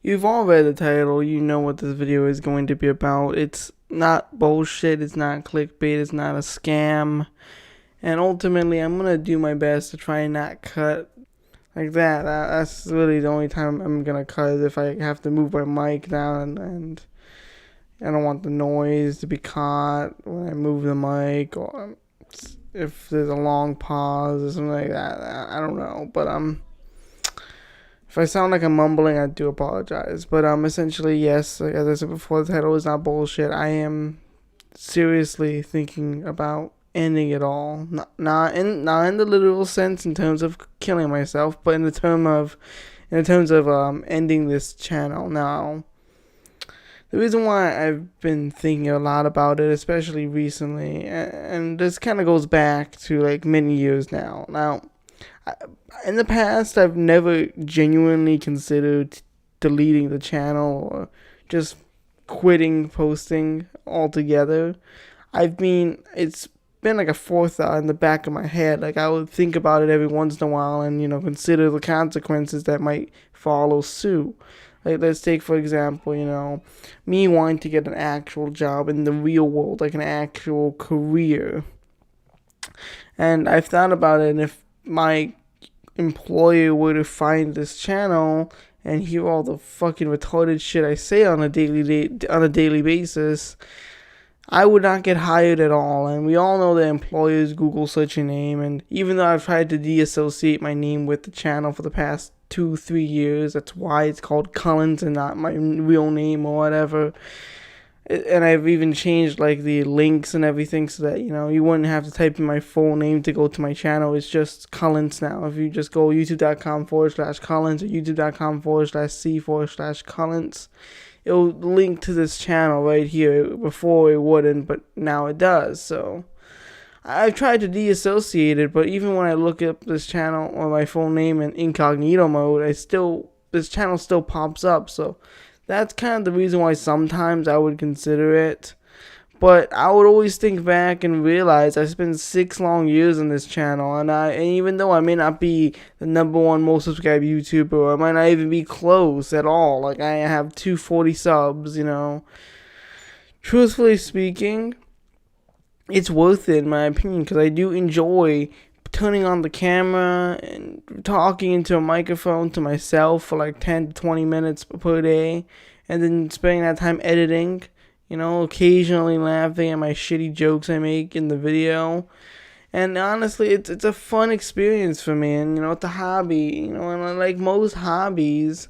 You've all read the title, you know what this video is going to be about. It's not bullshit, it's not clickbait, it's not a scam. And ultimately, I'm gonna do my best to try and not cut like that. That's really the only time I'm gonna cut is if I have to move my mic down and I don't want the noise to be caught when I move the mic, or if there's a long pause or something like that. I don't know, but if I sound like I'm mumbling, I do apologize. But essentially, yes, like, as I said before, the title is not bullshit. I am seriously thinking about ending it all. Not in the literal sense in terms of killing myself, but in terms of ending this channel. Now, the reason why I've been thinking a lot about it, especially recently, and this kind of goes back to like many years now. Now, in the past, I've never genuinely considered deleting the channel or just quitting posting altogether. It's been like a forethought in the back of my head. Like, I would think about it every once in a while and, consider the consequences that might follow suit. Like, let's take, for example, me wanting to get an actual job in the real world, like an actual career. And I've thought about it, and if my employer were to find this channel and hear all the fucking retarded shit I say on a daily basis, I would not get hired at all. And we all know that employers Google search your name, and even though I've tried to deassociate my name with the channel for the past 2-3 years, that's why it's called Collins and not my real name or whatever. And I've even changed like the links and everything so that you wouldn't have to type in my full name to go to my channel. It's just Collins now. If you just go youtube.com/Collins or youtube.com/C/Collins, it'll link to this channel right here. Before it wouldn't, but now it does. So I've tried to deassociate it, but even when I look up this channel or my full name in incognito mode, this channel still pops up. So that's kind of the reason why sometimes I would consider it. But I would always think back and realize I spent 6 long years on this channel, and even though I may not be the number one most subscribed YouTuber, or I might not even be close at all, like I have 240 subs, truthfully speaking, it's worth it in my opinion, because I do enjoy turning on the camera and talking into a microphone to myself for like 10 to 20 minutes per day, and then spending that time editing, occasionally laughing at my shitty jokes I make in the video. And honestly, it's a fun experience for me, and it's a hobby, and like most hobbies,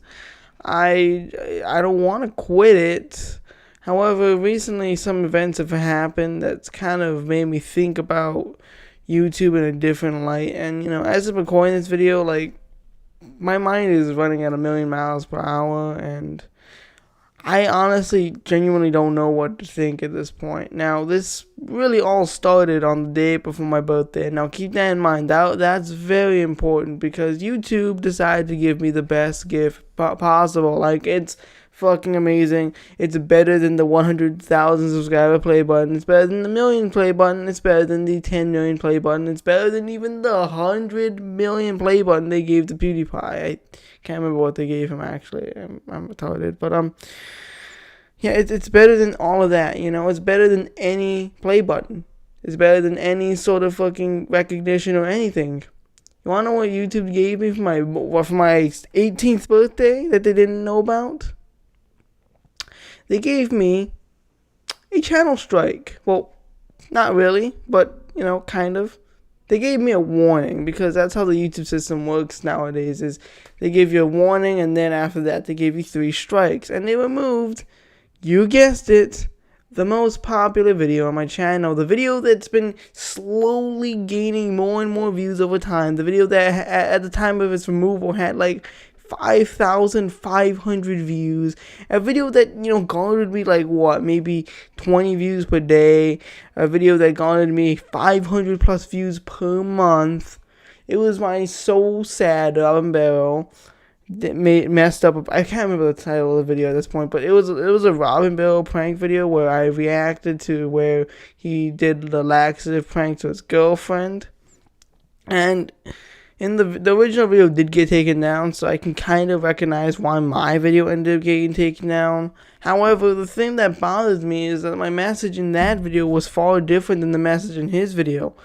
I don't want to quit it. However, recently some events have happened that's kind of made me think about YouTube in a different light. And as I'm recording this video, like, my mind is running at 1,000,000 miles per hour, and I honestly genuinely don't know what to think at this point. Now, this really all started on the day before my birthday. Now, keep that in mind. That's very important, because YouTube decided to give me the best gift possible. Like, it's fucking amazing. It's better than the 100,000 subscriber play button. It's better than the million play button. It's better than the 10 million play button. It's better than even the 100 million play button they gave to PewDiePie. I can't remember what they gave him, actually. I'm retarded. But yeah, it's better than all of that. It's better than any play button. It's better than any sort of fucking recognition or anything. You wanna know what YouTube gave me for my 18th birthday that they didn't know about? They gave me a channel strike. Well, not really, but kind of. They gave me a warning, because that's how the YouTube system works nowadays. Is they give you a warning, and then after that they give you 3 strikes, and they removed, you guessed it, the most popular video on my channel, the video that's been slowly gaining more and more views over time, the video that at the time of its removal had like 5,500 views, a video that garnered me like maybe 20 views per day, a video that garnered me 500 plus views per month. It was my So Sad Robin Barrel that messed up. I can't remember the title of the video at this point, but it was a Robin Barrel prank video where I reacted to where he did the laxative prank to his girlfriend, and in the original video did get taken down, so I can kind of recognize why my video ended up getting taken down. However, the thing that bothers me is that my message in that video was far different than the message in his video.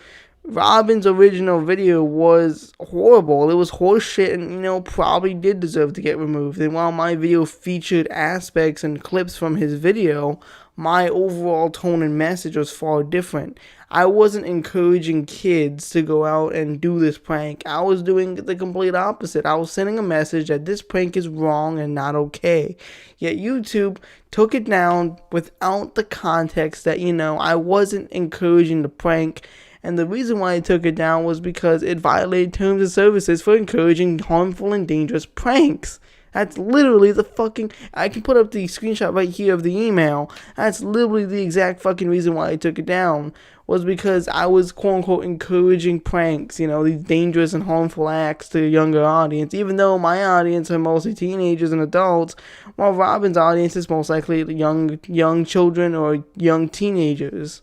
Robin's original video was horrible. It was horseshit and, probably did deserve to get removed. And while my video featured aspects and clips from his video, my overall tone and message was far different. I wasn't encouraging kids to go out and do this prank. I was doing the complete opposite. I was sending a message that this prank is wrong and not okay. Yet YouTube took it down without the context that, I wasn't encouraging the prank. And the reason why I took it down was because it violated terms of services for encouraging harmful and dangerous pranks. That's literally the fucking... I can put up the screenshot right here of the email. That's literally the exact fucking reason why I took it down. Was because I was quote-unquote encouraging pranks, these dangerous and harmful acts to a younger audience. Even though my audience are mostly teenagers and adults, while Robin's audience is most likely young children or young teenagers.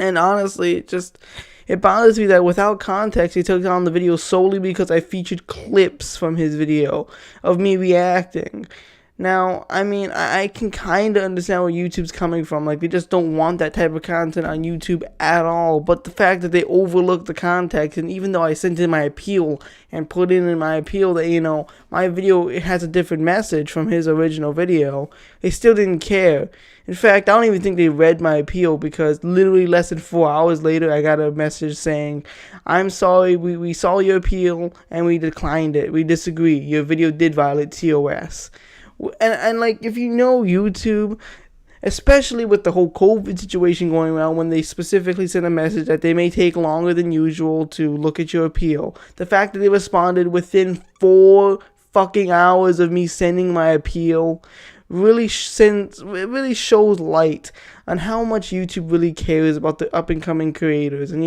And honestly, it bothers me that without context, he took down the video solely because I featured clips from his video of me reacting. Now, I can kind of understand where YouTube's coming from. Like, they just don't want that type of content on YouTube at all. But the fact that they overlook the context, and even though I sent in my appeal and put in my appeal that, my video it has a different message from his original video, they still didn't care. In fact, I don't even think they read my appeal because literally less than 4 hours later, I got a message saying, "I'm sorry, we saw your appeal and we declined it. We disagree. Your video did violate TOS." And like, if you know YouTube, especially with the whole COVID situation going around, when they specifically sent a message that they may take longer than usual to look at your appeal, the fact that they responded within 4 fucking hours of me sending my appeal really shows light on how much YouTube really cares about the up and coming creators. And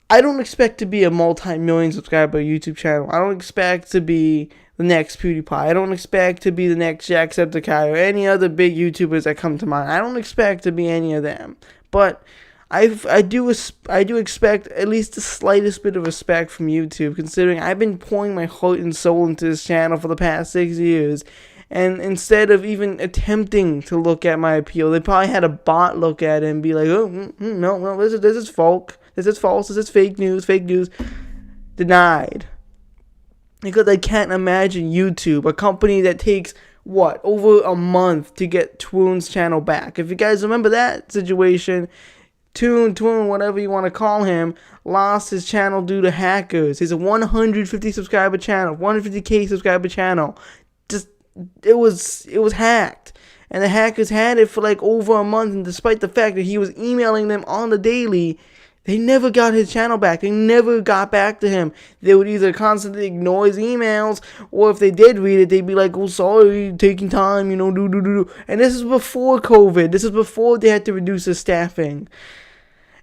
I don't expect to be a multi-million subscriber YouTube channel. I don't expect to be the next PewDiePie. I don't expect to be the next Jacksepticeye or any other big YouTubers that come to mind. I don't expect to be any of them. But I do expect at least the slightest bit of respect from YouTube, considering I've been pouring my heart and soul into this channel for the past 6 years. And instead of even attempting to look at my appeal, they probably had a bot look at it and be like, "Oh, no, this is false. This is false. This is fake news. Denied." Because I can't imagine YouTube, a company that takes, over a month to get Twoon's channel back. If you guys remember that situation, Twoon, whatever you want to call him, lost his channel due to hackers. He's a 150 subscriber channel, 150k subscriber channel. It was hacked. And the hackers had it for over a month, and despite the fact that he was emailing them on the daily, they never got his channel back. They never got back to him. They would either constantly ignore his emails, or if they did read it, they'd be like, "Oh, sorry, taking time, do. And this is before COVID. This is before they had to reduce their staffing.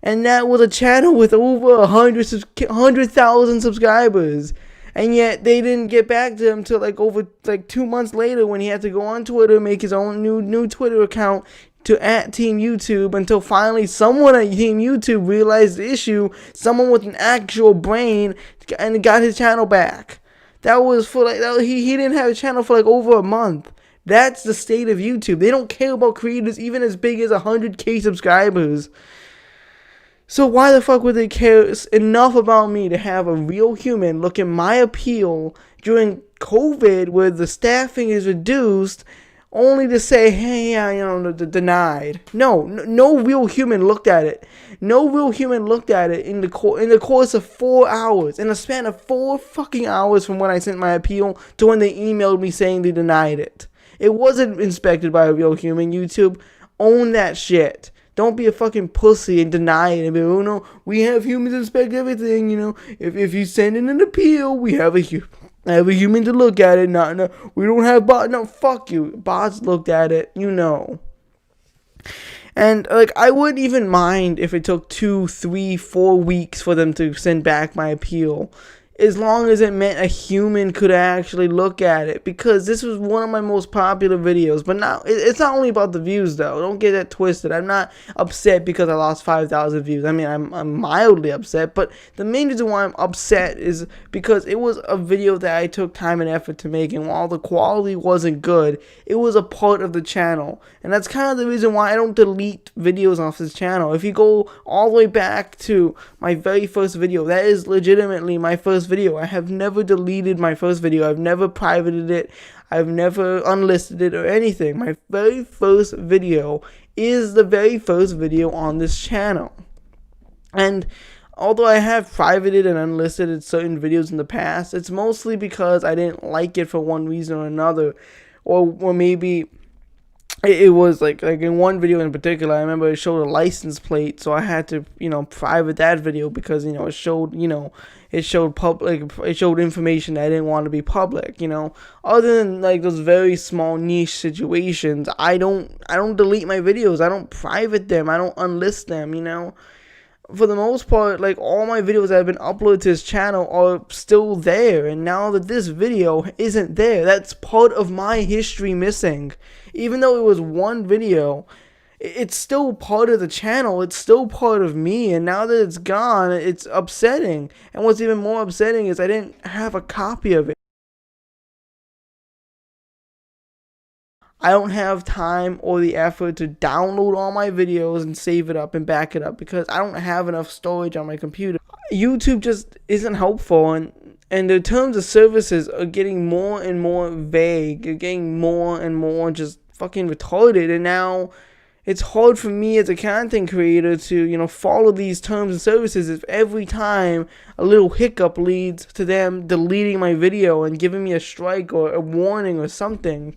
And that was a channel with over 100,000 subscribers. And yet they didn't get back to him until over 2 months later, when he had to go on Twitter, make his own new Twitter account to @Team YouTube, until finally someone at Team YouTube realized the issue, someone with an actual brain, and got his channel back. That was for he didn't have a channel for over a month. That's the state of YouTube. They don't care about creators even as big as 100k subscribers. So why the fuck would they care enough about me to have a real human look at my appeal during COVID, where the staffing is reduced, only to say, "Hey, denied"? No real human looked at it. No real human looked at it in the course of 4 hours, in a span of 4 fucking hours from when I sent my appeal to when they emailed me saying they denied it. It wasn't inspected by a real human. YouTube, own that shit. Don't be a fucking pussy and deny it and be, "Oh no, we have humans inspect everything, If you send in an appeal, we have a human to look at it. No, we don't have bots. No, fuck you. Bots looked at it, And I wouldn't even mind if it took 2, 3, 4 weeks for them to send back my appeal. as long as it meant a human could actually look at it, because this was one of my most popular videos. But now it's not only about the views though, don't get that twisted. I'm not upset because I lost 5,000 views. I mean, I'm mildly upset, but the main reason why I'm upset is because it was a video that I took time and effort to make, and while the quality wasn't good, it was a part of the channel. And that's kind of the reason why I don't delete videos off this channel. If you go all the way back to my very first video, that is legitimately my first video. I have never deleted my first video. I've never privated it. I've never unlisted it or anything. My very first video is the very first video on this channel. And although I have privated and unlisted certain videos in the past, it's mostly because I didn't like it for one reason or another. Or maybe it was like in one video in particular, I remember it showed a license plate, so I had to, private that video because, it showed, it showed public, it showed information that I didn't want to be public, Other than like those very small niche situations, I don't delete my videos, I don't private them, I don't unlist them, For the most part, like, all my videos that have been uploaded to this channel are still there, and now that this video isn't there, that's part of my history missing. Even though it was one video, it's still part of the channel, it's still part of me, and now that it's gone, it's upsetting. And what's even more upsetting is I didn't have a copy of it. I don't have time or the effort to download all my videos and save it up and back it up because I don't have enough storage on my computer. YouTube just isn't helpful, and the terms of services are getting more and more vague. They're getting more and more just fucking retarded, and now it's hard for me as a content creator to, follow these terms and services if every time a little hiccup leads to them deleting my video and giving me a strike or a warning or something.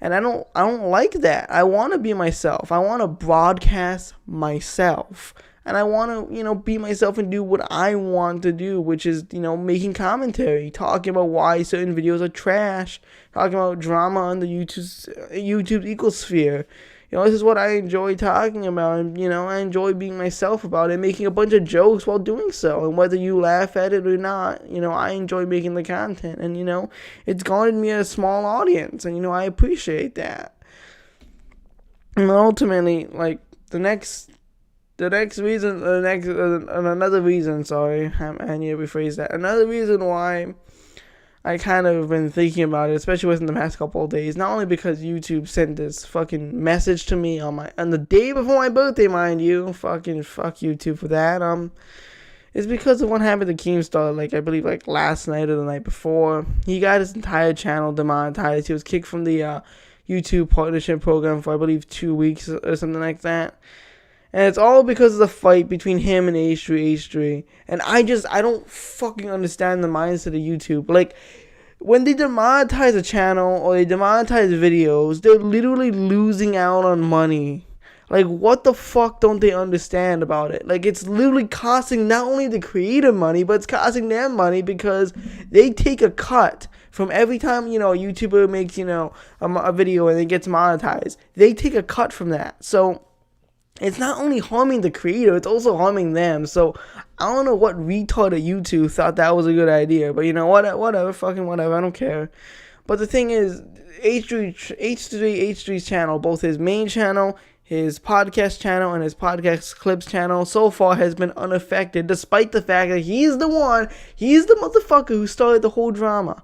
And I don't like that. I want to be myself. I want to broadcast myself. And I want to, be myself and do what I want to do, which is, making commentary, talking about why certain videos are trash, talking about drama on the YouTube's ecosphere. This is what I enjoy talking about, and, I enjoy being myself about it, making a bunch of jokes while doing so, and whether you laugh at it or not, I enjoy making the content, and, it's garnered me a small audience, and, I appreciate that. And ultimately, like, another reason why I kind of been thinking about it, especially within the past couple of days, not only because YouTube sent this fucking message to me on the day before my birthday, mind you, fucking fuck YouTube for that, it's because of what happened to Keemstar, I believe, last night or the night before. He got his entire channel demonetized. He was kicked from the YouTube partnership program for, I believe, 2 weeks or something like that. And it's all because of the fight between him and H3. And I don't fucking understand the mindset of YouTube. Like, when they demonetize a channel or they demonetize videos, they're literally losing out on money. Like, what the fuck don't they understand about it? Like, it's literally costing not only the creator money, but it's costing them money because they take a cut from every time, a YouTuber makes, a video and it gets monetized. They take a cut from that. So it's not only harming the creator, it's also harming them. So I don't know what retard at YouTube thought that was a good idea. But whatever, fucking whatever, I don't care. But the thing is, H3's channel, both his main channel, his podcast channel, and his podcast clips channel, so far has been unaffected, despite the fact that he's the motherfucker who started the whole drama.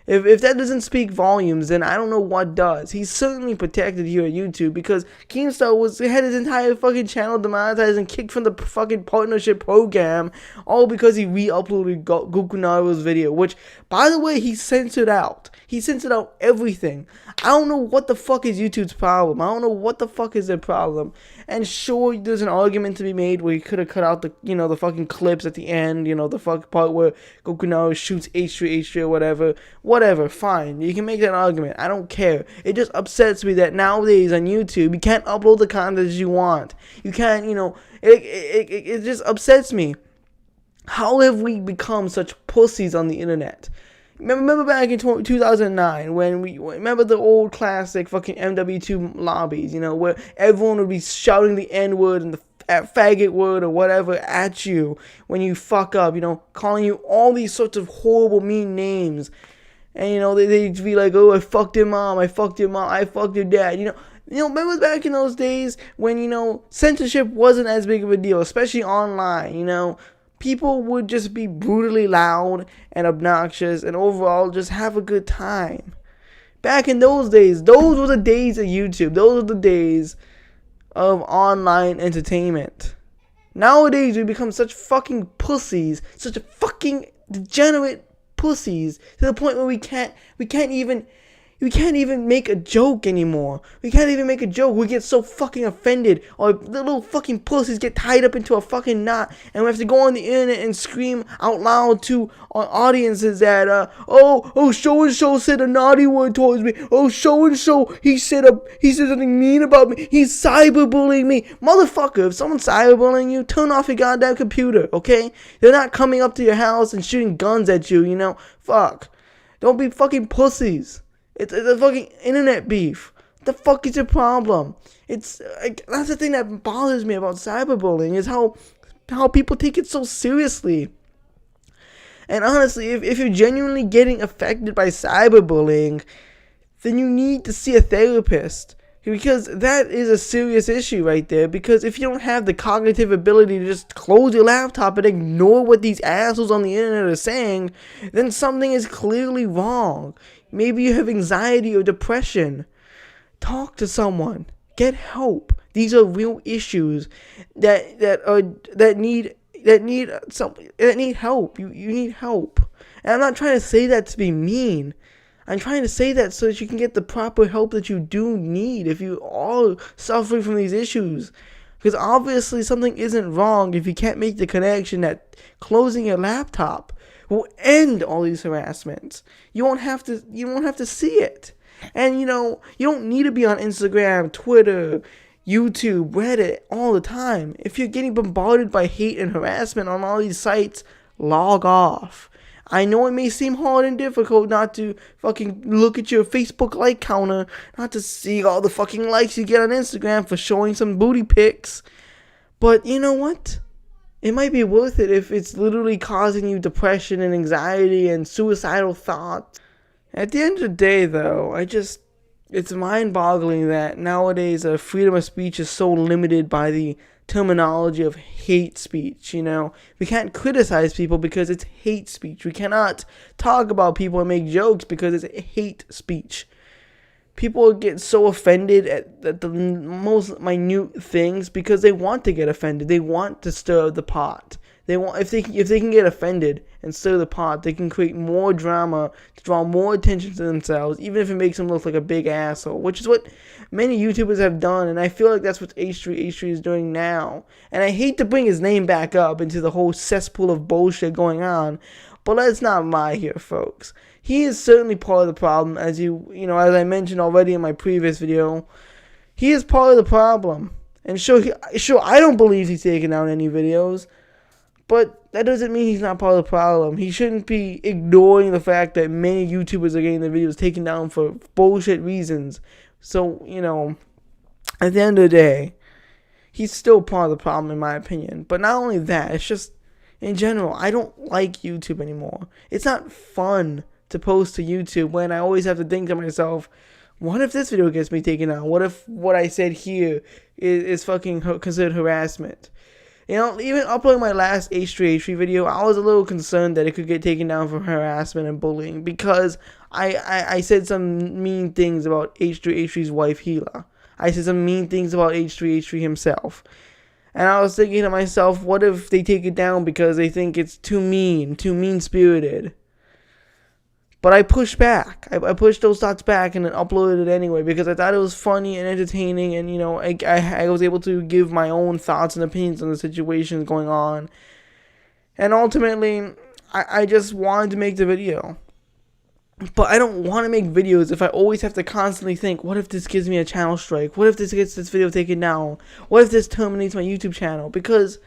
If that doesn't speak volumes, then I don't know what does. He's certainly protected here at YouTube because Keemstar had his entire fucking channel demonetized and kicked from the fucking partnership program, all because he re-uploaded Gokunaru's video, which, by the way, he censored out. He censored out everything. I don't know what the fuck is YouTube's problem. I don't know what the fuck is their problem. And sure, there's an argument to be made where he could have cut out the fucking clips at the end, the fucking part where Gokunaru shoots H3 or whatever. Whatever, fine. You can make that argument. I don't care. It just upsets me that nowadays on YouTube, you can't upload the content that you want. You can't, it just upsets me. How have we become such pussies on the internet? Remember back in 2009 when remember the old classic fucking MW2 lobbies, where everyone would be shouting the N-word and the faggot word or whatever at you when you fuck up, calling you all these sorts of horrible, mean names. And, they'd be like, oh, I fucked your mom, I fucked your mom, I fucked your dad, remember back in those days when, censorship wasn't as big of a deal, especially online, people would just be brutally loud and obnoxious and overall just have a good time. Back in those days, those were the days of YouTube. Those were the days of online entertainment. Nowadays, we become such fucking pussies, such fucking degenerate pussies, to the point where we can't even make a joke anymore. We can't even make a joke. We get so fucking offended, or the little fucking pussies get tied up into a fucking knot, and we have to go on the internet and scream out loud to our audiences that, oh, so and so said a naughty word towards me. Oh, so and so he said something mean about me. He's cyberbullying me, motherfucker. If someone's cyberbullying you, turn off your goddamn computer, okay? They're not coming up to your house and shooting guns at you. Fuck. Don't be fucking pussies. It's a fucking internet beef. What the fuck is your problem? That's the thing that bothers me about cyberbullying, is how people take it so seriously. And honestly, if you're genuinely getting affected by cyberbullying, then you need to see a therapist. Because that is a serious issue right there. Because if you don't have the cognitive ability to just close your laptop and ignore what these assholes on the internet are saying, then something is clearly wrong. Maybe you have anxiety or depression. Talk to someone. Get help. These are real issues that need help. You need help. And I'm not trying to say that to be mean. I'm trying to say that so that you can get the proper help that you do need if you are suffering from these issues. Because obviously something isn't wrong if you can't make the connection that closing your laptop will end all these harassments. You won't have to see it. And you don't need to be on Instagram, Twitter, YouTube, Reddit all the time. If you're getting bombarded by hate and harassment on all these sites, log off. I know it may seem hard and difficult not to fucking look at your Facebook like counter, not to see all the fucking likes you get on Instagram for showing some booty pics. But you know what? It might be worth it if it's literally causing you depression and anxiety and suicidal thoughts. At the end of the day, though, it's mind-boggling that nowadays freedom of speech is so limited by the terminology of hate speech. We can't criticize people because it's hate speech. We cannot talk about people and make jokes because it's hate speech. People get so offended at the most minute things because they want to get offended. They want to stir the pot. If they can get offended and stir the pot, they can create more drama to draw more attention to themselves, even if it makes them look like a big asshole, which is what many YouTubers have done, and I feel like that's what H3 is doing now. And I hate to bring his name back up into the whole cesspool of bullshit going on, but let's not lie here, folks. He is certainly part of the problem, as as I mentioned already in my previous video. He is part of the problem. And sure, I don't believe he's taking down any videos, but that doesn't mean he's not part of the problem. He shouldn't be ignoring the fact that many YouTubers are getting their videos taken down for bullshit reasons. So, at the end of the day, he's still part of the problem in my opinion. But not only that, it's just, in general, I don't like YouTube anymore. It's not fun to post to YouTube when I always have to think to myself, what if this video gets me taken down? What if what I said here is fucking considered harassment? Even uploading my last H3 video, I was a little concerned that it could get taken down for harassment and bullying because I said some mean things about H3's wife, Hila. I said some mean things about H3 himself. And I was thinking to myself, what if they take it down because they think it's too mean-spirited? But I pushed back. I pushed those thoughts back and then uploaded it anyway because I thought it was funny and entertaining, and I was able to give my own thoughts and opinions on the situations going on. And ultimately, I just wanted to make the video. But I don't want to make videos if I always have to constantly think, what if this gives me a channel strike? What if this gets this video taken down? What if this terminates my YouTube channel? Because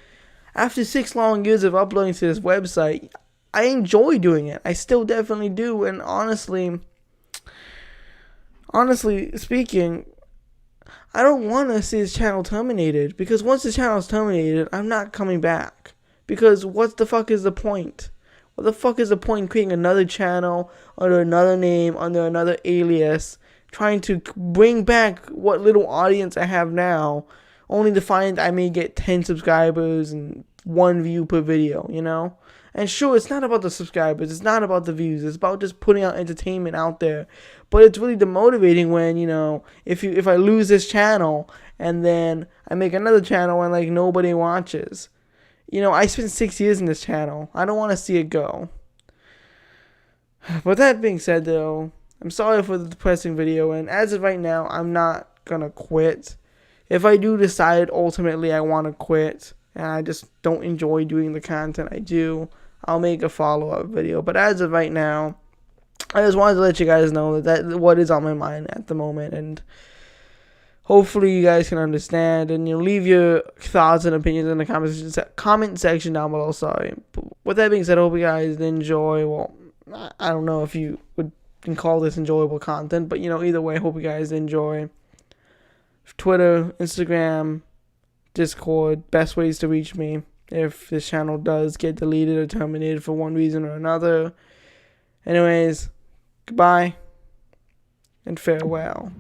after 6 long years of uploading to this website, I enjoy doing it. I still definitely do. And honestly speaking, I don't want to see this channel terminated, because once the channel is terminated, I'm not coming back. Because what the fuck is the point? What the fuck is the point in creating another channel under another name, under another alias, trying to bring back what little audience I have now, only to find I may get 10 subscribers and 1 view per video, you know? And sure, it's not about the subscribers, it's not about the views, it's about just putting out entertainment out there. But it's really demotivating when, if I lose this channel and then I make another channel and like nobody watches. I spent 6 years in this channel. I don't want to see it go. But that being said, though, I'm sorry for the depressing video, and as of right now, I'm not gonna quit. If I do decide ultimately I want to quit, and I just don't enjoy doing the content I do, I'll make a follow-up video. But as of right now, I just wanted to let you guys know that what is on my mind at the moment, and hopefully you guys can understand, and leave your thoughts and opinions in the comment section down below. Sorry. But with that being said, I hope you guys enjoy. Well, I don't know if you can call this enjoyable content, but either way, I hope you guys enjoy. Twitter, Instagram, Discord, best ways to reach me if this channel does get deleted or terminated for one reason or another. Anyways, goodbye and farewell.